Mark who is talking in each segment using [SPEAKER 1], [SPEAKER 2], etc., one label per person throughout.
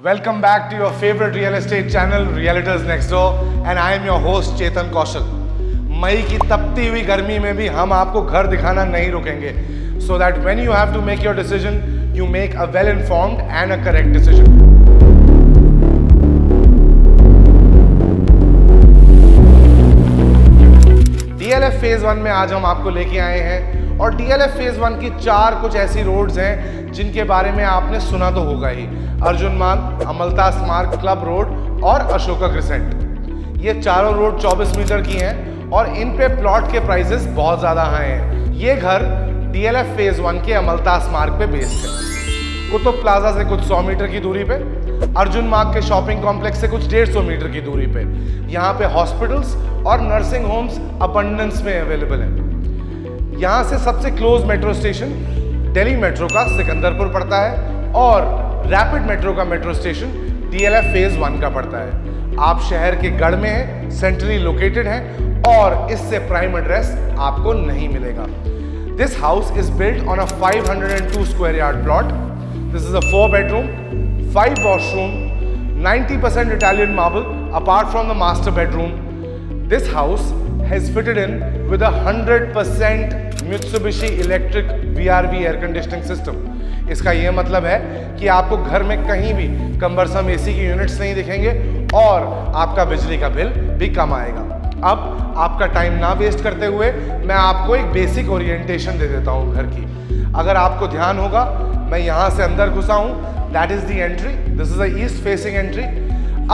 [SPEAKER 1] Welcome back to your favorite real estate channel, Realtors Next Door, and I am your host Chetan Kaushal. मई की तपती हुई गर्मी में भी हम आपको घर दिखाना नहीं रुकेंगे, so that when you have to make your decision, you make a well-informed and a correct decision. DLF Phase 1 में आज हम आपको लेके आए हैं और DLF Phase 1 की चार कुछ ऐसी रोड्स हैं जिनके बारे में आपने सुना तो होगा ही। अर्जुन मार्ग, अमलता स्मारक क्लब रोड और अशोका क्रिसेंट। ये चारों रोड 24 मीटर की हैं और इन पे प्लॉट के प्राइसेस बहुत ज़्यादा हाई हैं। ये घर DLF Phase 1 के अमलता स्मारक पे बेस्ड है। कुतुब प्लाजा से कुछ 100 मीटर की दूरी पे, अर्जुन मार्ग के शॉपिंग कॉम्प्लेक्स से कुछ 150 मीटर की दूरी पे। यहाँ पे हॉस्पिटल्स और नर्सिंग होम्स अबंडेंस में अवेलेबल हैं। यहाँ से सबसे close metro station Delhi metro का सिकंदरपुर पड़ता है और रैपिड मेट्रो का मेट्रो स्टेशन DLF Phase 1 का पड़ता है। आप शहर के गढ़ में हैं, सेंट्रली लोकेटेड हैं और इससे प्राइम एड्रेस आपको नहीं मिलेगा। This house is built on a 502 square yard plot. This is a 4 bedroom, 5 washroom, 90% Italian marble apart from the master bedroom. This house has fitted in with a 100% Mitsubishi Electric VRV air conditioning system. इसका ये मतलब है कि आपको घर में कहीं भी कम्बरसम एसी की यूनिट्स नहीं दिखेंगे और आपका बिजली का बिल भी कम आएगा। अब आपका टाइम ना वेस्ट करते हुए मैं आपको एक बेसिक ओरिएंटेशन दे देता हूँ घर की। अगर आपको ध्यान होगा, मैं यहाँ से अंदर घुसा हूँ, that is the entry. This is a east facing entry.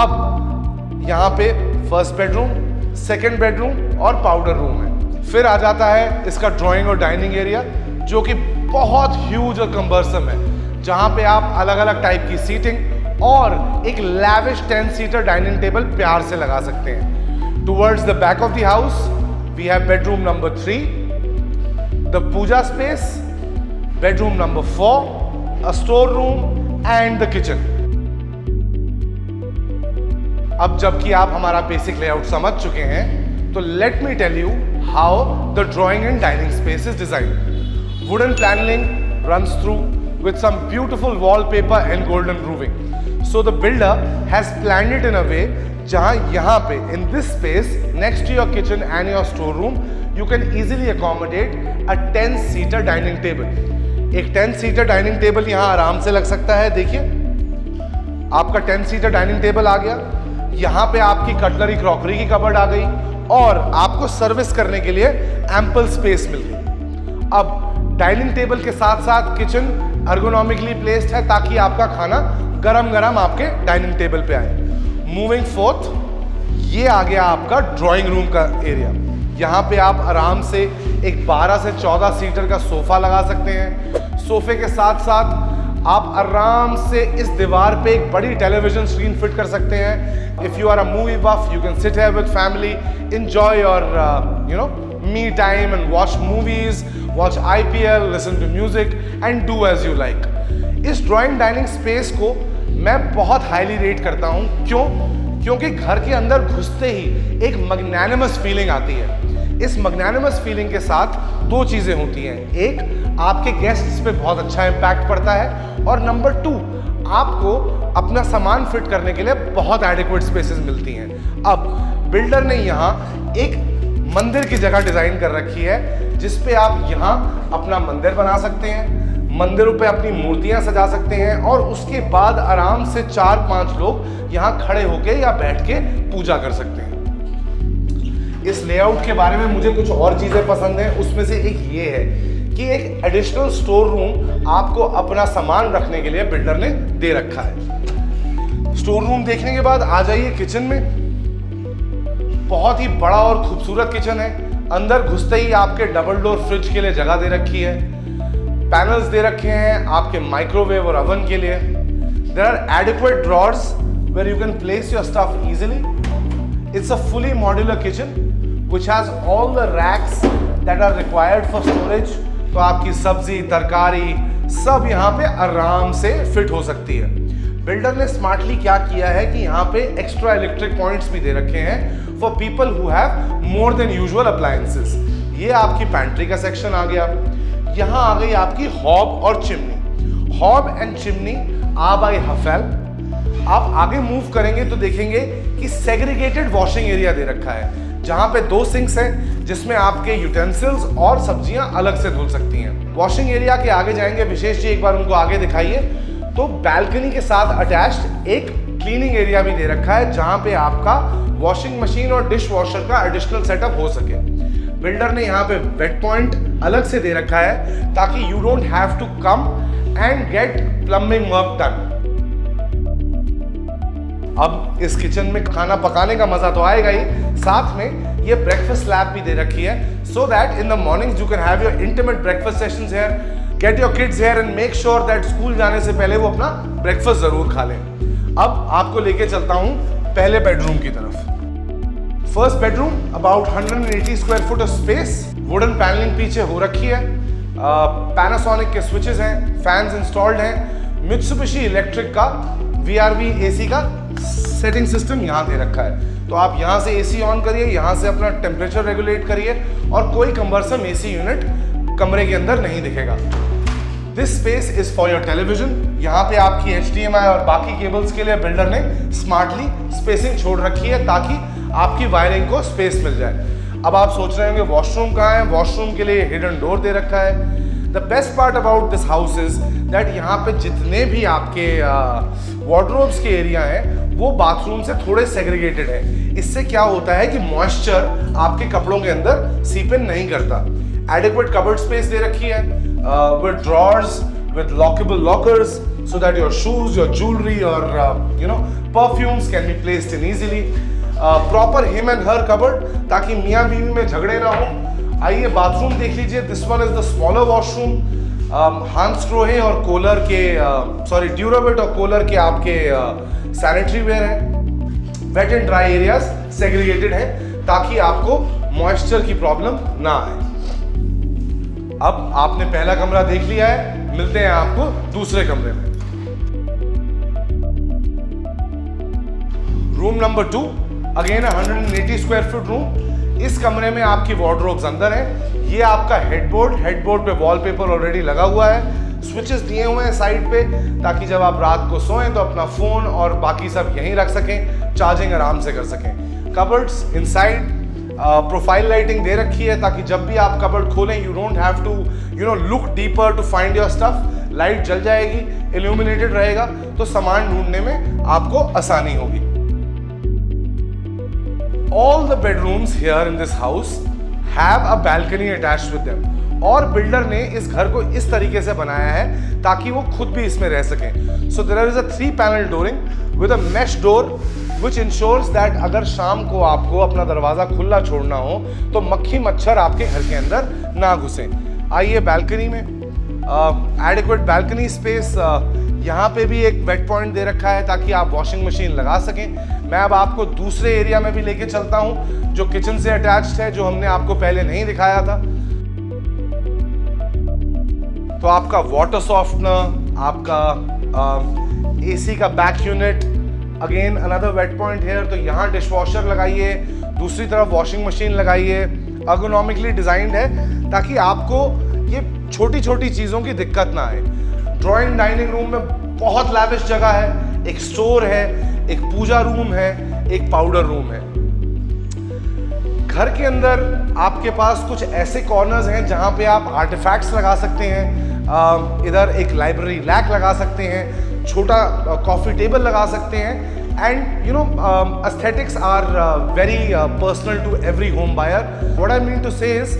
[SPEAKER 1] अब यहाँ पे फर्स्ट बेडरूम, सेकेंड बेडरूम और पाउडर रूम है। फिर आ जाता है इसका ड्राइंग और डाइनिंग एरिया जो कि बहुत ह्यूज और कम्बरसम है, जहाँ पे आप अलग अलग टाइप की सीटिंग और एक लैविश 10 सीटर डाइनिंग टेबल प्यार से लगा सकते हैं। Towards the back of the house we have bedroom number 3, the puja space, bedroom number 4, a store room and the kitchen. अब जबकि आप हमारा बेसिक लेआउट समझ चुके हैं, तो let me tell you how the drawing and dining space is designed. Wooden paneling runs through with some beautiful wallpaper and golden roofing. So the builder has planned it in a way जहाँ यहाँ पे in this space next to your kitchen and your storeroom you can easily accommodate a 10-seater dining table. एक 10-seater dining table यहाँ आराम से लग सकता है। देखिए आपका 10-seater dining table आ गया। यहाँ पे आपकी कटलरी क्रॉकरी की कबर्ड आ गई और आपको सर्विस करने के लिए एम्पल स्पेस मिल गई। अब डाइनिंग टेबल के साथ साथ किचन अर्गोनॉमिकली प्लेस्ड है ताकि आपका खाना गरम गरम आपके डाइनिंग टेबल पे आए। मूविंग फोर्थ, ये आ गया आपका ड्राइंग रूम का एरिया। यहाँ पे आप आराम से एक 12 से 14 सीटर का सोफा लगा सकते हैं। सोफे के साथ साथ आप आराम से इस दीवार पे एक बड़ी टेलीविजन स्क्रीन फिट कर सकते हैं। If you are a movie buff you can sit here with family, enjoy your me time and watch movies, watch IPL, listen to music and do as you like. इस drawing dining space को मैं बहुत highly rate करता हूँ। क्यों? क्योंकि घर के अंदर घुसते ही एक मैग्नेनिमस फीलिंग आती है। इस मैग्नेनिमस फीलिंग के साथ दो चीज़ें होती हैं। एक, आपके गेस्ट्स पे बहुत अच्छा इम्पैक्ट पड़ता है और नंबर 2, आपको अपना सामान फिट करने के लिए बहुत एडिक्वेट स्पेसेस मिलती हैं। अब बिल्डर ने यहाँ एक मंदिर की जगह डिजाइन कर रखी है जिसपे आप यहाँ अपना मंदिर बना सकते हैं, मंदिरों पे अपनी मूर्तियां सजा सकते हैं और उसके बाद आराम से 4-5 लोग यहाँ खड़े होके या बैठ के पूजा कर सकते हैं। इस लेआउट के बारे में मुझे कुछ और चीजें पसंद हैं। उसमें से एक ये है कि एक एडिशनल स्टोर रूम आपको अपना सामान रखने के लिए बिल्डर ने दे रखा है। स्टोर रूम देखने के बाद आ जाइए किचन में। बहुत ही बड़ा और खूबसूरत किचन है। अंदर घुसते ही आपके डबल डोर फ्रिज के लिए जगह दे रखी है। पैनल्स दे रखे हैं आपके माइक्रोवेव और ओवन के लिए। There are adequate drawers where you can place your stuff easily. It's a fully modular kitchen which has all the racks that are required for storage. तो आपकी सब्जी, तरकारी सब यहाँ पे आराम से फिट हो सकती है। बिल्डर ने स्मार्टली क्या किया है कि यहाँ पे एक्स्ट्रा इलेक्ट्रिक पॉइंट्स भी दे रखे हैं for people who have more than usual appliances. ये आपकी पैंट्री का सेक्शन आ गया। यहाँ आ गई आपकी हॉब और chimney. Hob and chimney are by Hafel आप आगे मूव करेंगे तो देखेंगे कि सेग्रीगेटेड वॉशिंग एरिया दे रखा है, जहां पे 2 सिंक्स हैं जिसमें आपके यूटेंसिल्स और सब्जियां अलग से धुल सकती हैं। वॉशिंग एरिया के आगे जाएंगे, विशेष जी एक बार उनको आगे दिखाइए। तो बैल्कनी के साथ अटैच्ड एक क्लीनिंग एरिया भी दे रखा है, जहां पे आपका वॉशिंग मशीन और डिश वॉशर का एडिशनल सेटअप हो सके। बिल्डर ने यहाँ पे वेट पॉइंट अलग से दे रखा है ताकि you don't have to come and get plumbing work done. अब इस किचन में खाना पकाने का मजा तो आएगा ही, साथ में ये ब्रेकफास्ट स्लैब भी दे रखी है, so that in the mornings you can have your intimate breakfast sessions here, get your kids here and make sure that school जाने से पहले वो अपना ब्रेकफास्ट जरूर खा लें। अब आपको लेके चलता हूं पहले बेडरूम की तरफ। First bedroom about 180 square foot of space, wooden panelling पीछे हो रखी है, पैनासोनिक के स्विचेस हैं, फैंस इंस्टॉल्ड हैं, मित्सुबिशी इलेक्ट्रिक का VRV AC का सेटिंग सिस्टम यहाँ दे रखा है। तो आप यहाँ से AC ऑन करिए, यहाँ से अपना टेम्परेचर रेगुलेट करिए और कोई कंबरसम AC यूनिट कमरे के अंदर नहीं दिखेगा। This space is for your television. यहाँ पे आपकी HDMI और बाकी केबल्स के लिए बिल्डर ने स्मार्टली स्पेसिंग छोड़ रखी है ताकि आपकी वायरिंग को स्पेस मिल जाए। अब आप सोच रहे होंगे वॉशरूम कहाँ है? वॉशरूम के लिए हिडन डोर दे रखा है। The best part about this house is that यहाँ पे जितने भी आपके वार्डरोब्स के एरिया हैं वो बाथरूम से थोड़े सेग्रीगेटेड है। इससे क्या होता है कि मॉइस्चर आपके कपड़ों के अंदर सीप इन नहीं करता। एडिक्वेट कबर्ड स्पेस दे रखी है with drawers, with lockable lockers, so that your shoes, your jewelry or perfumes can be placed in easily. Proper him and her cupboard ताकि मियाँ बीवी में झगड़े ना हो। आइए बाथरूम देख लीजिए। This one is the smaller washroom. Hansgrohe और कोलर के ड्यूराबिट और कोलर के आपके सैनिटरी वेयर है। Wet and dry areas segregated है ताकि आपको मॉइस्चर की प्रॉब्लम ना आए। अब आपने पहला कमरा देख लिया है, मिलते हैं आपको दूसरे कमरे में। Room number 2, again 180 square foot room. इस कमरे में आपकी वार्डरोब्स अंदर है। ये आपका हेडबोर्ड पे वॉलपेपर ऑलरेडी लगा हुआ है। स्विचेस दिए हुए हैं साइड पे ताकि जब आप रात को सोएं तो अपना फोन और बाकी सब यहीं रख सकें, चार्जिंग आराम से कर सकें। कबर्ड्स इनसाइड प्रोफाइल लाइटिंग दे रखी है ताकि जब भी आप कबर्ड खोलें you don't have to look deeper to find your stuff. Light जल जाएगी, इल्यूमिनेटेड रहेगा तो सामान ढूंढने में आपको आसानी होगी। All the bedrooms here in this house have a balcony attached with them. और बिल्डर ने इस घर को इस तरीके से बनाया है ताकि वो खुद भी इसमें रह सकें। So there is a 3-panel dooring with a mesh door which ensures that अगर शाम को आपको अपना दरवाजा खुला छोड़ना हो तो मक्खी मच्छर आपके घर के अंदर ना घुसे। आइए बैल्कनी में। Adequate balcony space. यहाँ पे भी एक वेट पॉइंट दे रखा है ताकि आप वॉशिंग मशीन लगा सकें। मैं अब आपको दूसरे एरिया में भी लेके चलता हूँ जो किचन से अटैच्ड है, जो हमने आपको पहले नहीं दिखाया था। तो आपका वाटर सॉफ्टनर, आपका AC का back unit, again another wet point here. तो यहाँ डिश वॉशर लगाइए, दूसरी तरफ वॉशिंग मशीन लगाइए। अर्गोनॉमिकली डिजाइंड है ताकि आपको ये छोटी छोटी चीज़ों की दिक्कत ना आए। ड्राइंग डाइनिंग रूम में बहुत लैविश जगह है। एक स्टोर है, एक पूजा रूम है, एक पाउडर रूम है। घर के अंदर आपके पास कुछ ऐसे कॉर्नर्स हैं जहां पे आप आर्टिफैक्ट्स लगा सकते हैं। इधर एक लाइब्रेरी रैक लगा सकते हैं, छोटा कॉफी टेबल लगा सकते हैं। And aesthetics are very personal to every home buyer. What I mean to say is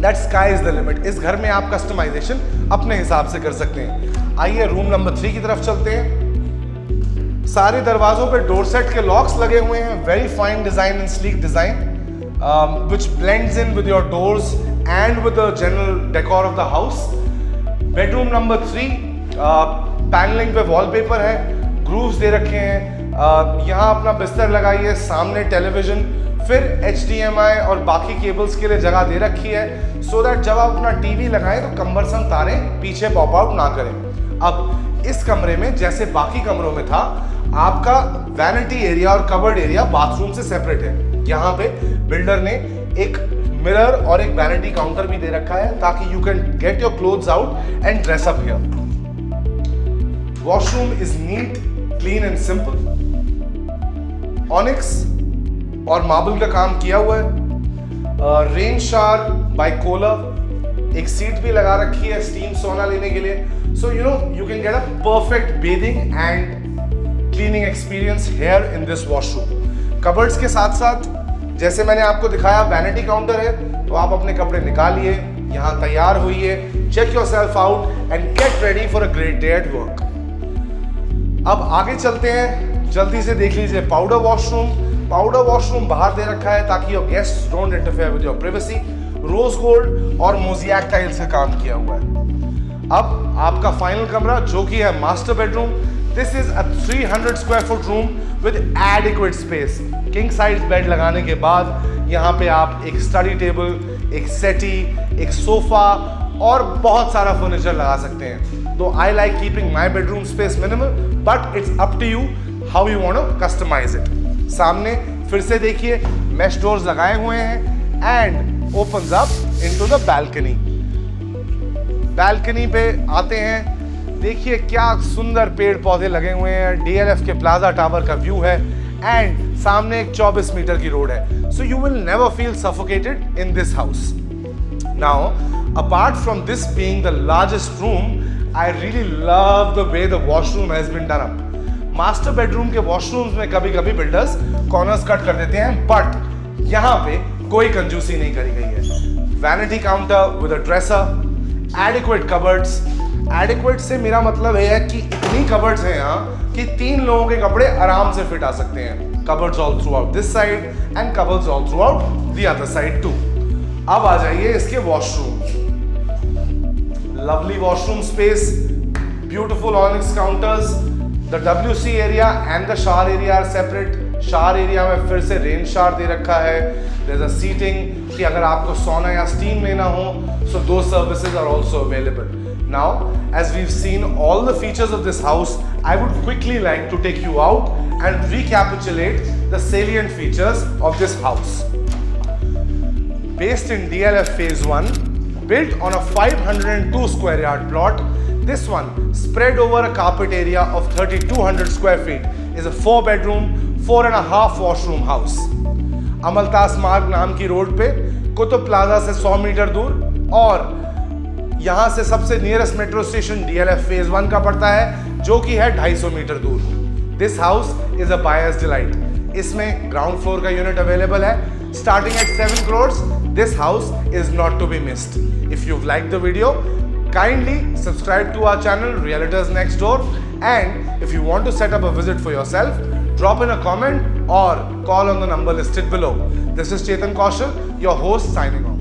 [SPEAKER 1] that sky is the limit. इस घर में आप कस्टमाइजेशन अपने हिसाब से कर सकते हैं। आइए रूम नंबर 3 की तरफ चलते हैं। सारे दरवाजों पे डोर सेट के लॉक्स लगे हुए हैं। Very fine design and sleek design which blends in with your doors and with the general decor of the house. Bedroom number 3, panelling पे वॉलपेपर है, ग्रूव्स दे रखे हैं। यहाँ अपना बिस्तर लगाइए, सामने टेलीविजन, फिर HDMI और बाकी केबल्स के लिए जगह दे रखी है सो दैट जब आप अपना टीवी लगाएं तो कंबरसम तारे पीछे पॉप आउट ना करें। अब इस कमरे में जैसे बाकी कमरों में था, आपका वैनिटी एरिया और कबर्ड एरिया बाथरूम से सेपरेट है। यहाँ पे बिल्डर ने एक मिरर और एक वैनिटी काउंटर भी दे रखा है ताकि you can get your clothes out and dress up here. Washroom is neat, clean and simple, onyx और मार्बल का काम किया हुआ है, रेन शावर बाय कोलर, एक सीट भी लगा रखी है स्टीम सोना लेने के लिए. So you can get a perfect bathing and cleaning experience here in this washroom. Cupboards के साथ साथ जैसे मैंने आपको दिखाया वैनिटी काउंटर है, तो आप अपने कपड़े निकालिए, यहाँ तैयार होइए, check yourself out and get ready for a great day at work. अब आगे चलते हैं, जल्दी से देख लीजिए पाउडर वॉशरूम. पाउडर वॉशरूम बाहर दे रखा है ताकि your guests don't interfere with your privacy. Rose gold और मोज़ेक टाइल्स का काम किया हुआ है. अब आपका फाइनल कमरा जो कि है master bedroom. This is a 300 square foot room with adequate space. King size bed लगाने के बाद यहाँ पे आप एक स्टडी टेबल, एक सेटी, एक सोफा और बहुत सारा फर्नीचर लगा सकते हैं. तो I like keeping my bedroom space minimal, but it's up to you how you want to customize it. सामने फिर से देखिए मेश डोर्स लगाए हुए हैं and opens up into the balcony. Balcony पे आते हैं, देखिए क्या सुंदर पेड़ पौधे लगे हुए हैं. डीएलएफ के प्लाजा टावर का व्यू है एंड सामने एक 24 मीटर की रोड है. So you will never feel suffocated in this house. Now apart from this being the largest room, I really love the way the washroom has been done up. Master bedroom के washrooms में कभी कभी builders corners cut कर देते हैं, but यहाँ पे कोई कंजूसी नहीं करी गई है. Vanity counter with a dresser, adequate cupboards. Adequate से मेरा मतलब है कि इतनी कबर्ड्स हैं यहाँ कि 3 लोगों के कपड़े आराम से फिट आ सकते हैं. Cupboards all throughout this side and cupboards all throughout the other side too. अब आ जाइए इसके washroom. Lovely washroom space, beautiful onyx counters. The WC area and the shower area are separate. Shower area में फिर से rain shower दे रखा है. There is a seating कि अगर आपको सोना या स्टीम लेना हो, so those services are also available. Now, as we've seen all the features of this house, I would quickly like to take you out and recapitulate the salient features of this house. Based in DLF Phase 1, built on a 502 square yard plot, this one spread over a carpet area of 3200 square feet is a 4 bedroom, 4.5 washroom house. अमलतास मार्ग नाम की road पे Qutub plaza से 100 metre दूर, और यहाँ से सबसे nearest metro station DLF Phase 1 का पड़ता है जो कि है 250 मीटर दूर. This house is a buyer's delight. इसमें ग्राउंड फ्लोर का यूनिट अवेलेबल है starting at 7 crores. This house is not to be missed. If you like the video, kindly subscribe to our channel Realtors Next Door, and if you want to set up a visit for yourself, drop in a comment or call on the number listed below. This is Chetan Kaushal, your host, signing off.